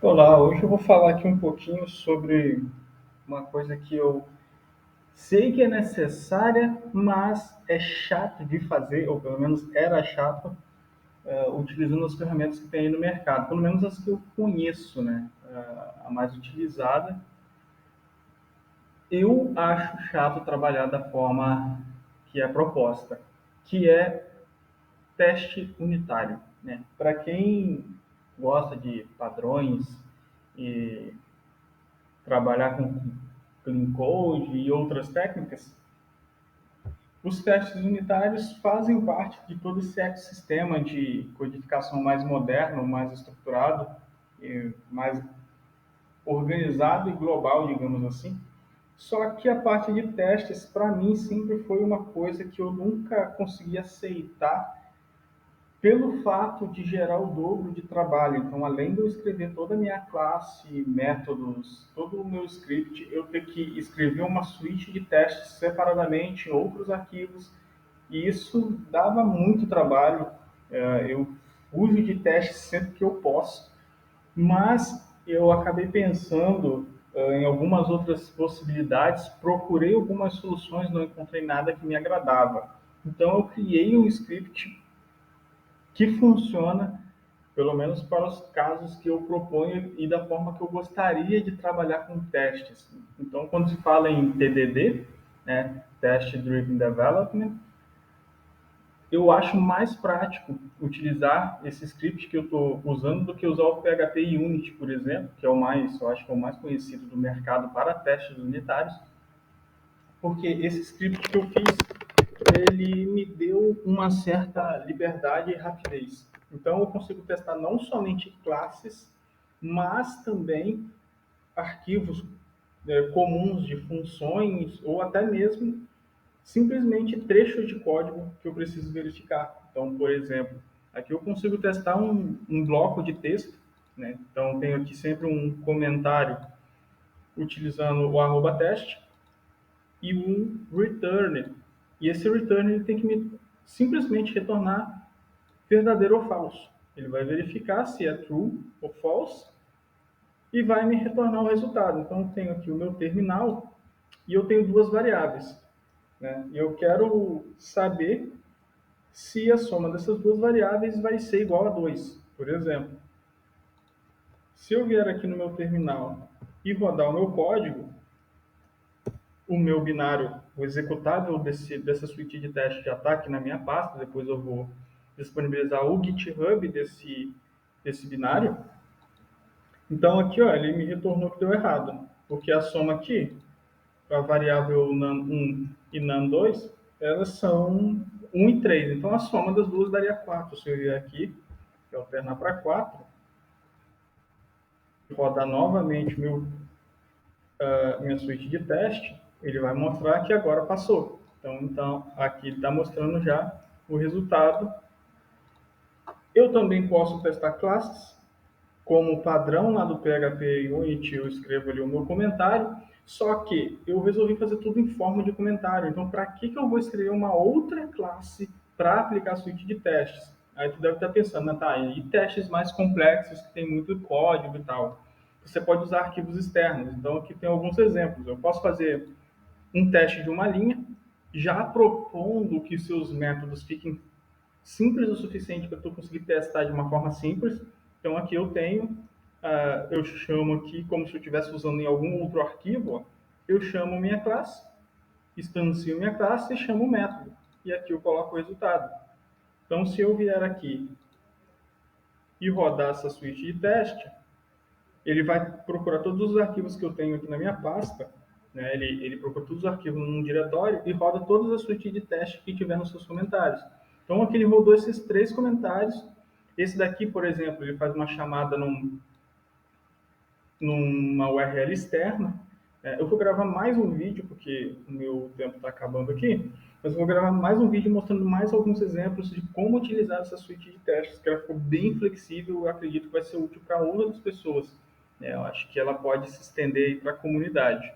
Olá, hoje eu vou falar aqui um pouquinho sobre uma coisa que eu sei que é necessária, mas é chato de fazer, ou pelo menos era chato, utilizando as ferramentas que tem aí no mercado, pelo menos as que eu conheço, né? A mais utilizada. Eu acho chato trabalhar da forma que é proposta, que é teste unitário, né? Para quem gosta de padrões e trabalhar com clean code e outras técnicas, os testes unitários fazem parte de todo esse ecossistema de codificação mais moderno, mais estruturado, mais organizado e global, digamos assim. Só que a parte de testes, para mim, sempre foi uma coisa que eu nunca consegui aceitar pelo fato de gerar o dobro de trabalho. Então, além de eu escrever toda a minha classe, métodos, todo o meu script, eu ter que escrever uma suite de testes separadamente em outros arquivos, e isso dava muito trabalho. Eu fujo de testes sempre que eu posso, mas eu acabei pensando em algumas outras possibilidades, procurei algumas soluções, não encontrei nada que me agradava. Então, eu criei um script que funciona, pelo menos para os casos que eu proponho e da forma que eu gostaria de trabalhar com testes. Então, quando se fala em TDD, né, Test Driven Development, eu acho mais prático utilizar esse script que eu estou usando do que usar o PHP Unity, por exemplo, que é o mais, eu acho que é o mais conhecido do mercado para testes unitários, porque esse script que eu fiz, ele me deu uma certa liberdade e rapidez. Então, eu consigo testar não somente classes, mas também arquivos comuns de funções ou até mesmo simplesmente trechos de código que eu preciso verificar. Então, por exemplo, aqui eu consigo testar um bloco de texto, né? Então, tenho aqui sempre um comentário utilizando o arroba teste e um return. E esse return ele tem que me simplesmente retornar verdadeiro ou falso. Ele vai verificar se é true ou false e vai me retornar o resultado. Então, eu tenho aqui o meu terminal e eu tenho duas variáveis, né? E eu quero saber se a soma dessas duas variáveis vai ser igual a 2. Por exemplo, se eu vier aqui no meu terminal e rodar o meu código, o meu binário, o executável dessa suíte de teste já está aqui na minha pasta, depois eu vou disponibilizar o GitHub desse binário. Então aqui, ó, ele me retornou que deu errado, porque a soma aqui, a variável num1 e num2, elas são 1 e 3. Então a soma das duas daria 4. Se eu vier aqui e alternar para 4, rodar novamente minha suíte de teste, ele vai mostrar que agora passou. Então aqui ele está mostrando já o resultado. Eu também posso testar classes, como padrão lá do PHP Unity, eu escrevo ali o meu comentário, só que eu resolvi fazer tudo em forma de comentário. Então, para que eu vou escrever uma outra classe para aplicar a suíte de testes? Aí tu deve estar pensando, né, tá, e testes mais complexos, que tem muito código e tal. Você pode usar arquivos externos. Então, aqui tem alguns exemplos. Eu posso fazer um teste de uma linha, já propondo que seus métodos fiquem simples o suficiente para tu conseguir testar de uma forma simples. Então aqui eu tenho, eu chamo aqui como se eu estivesse usando em algum outro arquivo, ó, eu chamo minha classe, instancio minha classe e chamo o método. E aqui eu coloco o resultado. Então se eu vier aqui e rodar essa suíte de teste, ele vai procurar todos os arquivos que eu tenho aqui na minha pasta, né? Ele procura todos os arquivos num diretório e roda todas as suítes de teste que tiver nos seus comentários. Então aqui ele rodou esses 3 comentários. Esse daqui, por exemplo, ele faz uma chamada numa URL externa. Eu vou gravar mais um vídeo, porque o meu tempo está acabando aqui, mas eu vou gravar mais um vídeo mostrando mais alguns exemplos de como utilizar essa suíte de testes, que ela ficou bem flexível, eu acredito que vai ser útil para outras pessoas. Eu acho que ela pode se estender para a comunidade.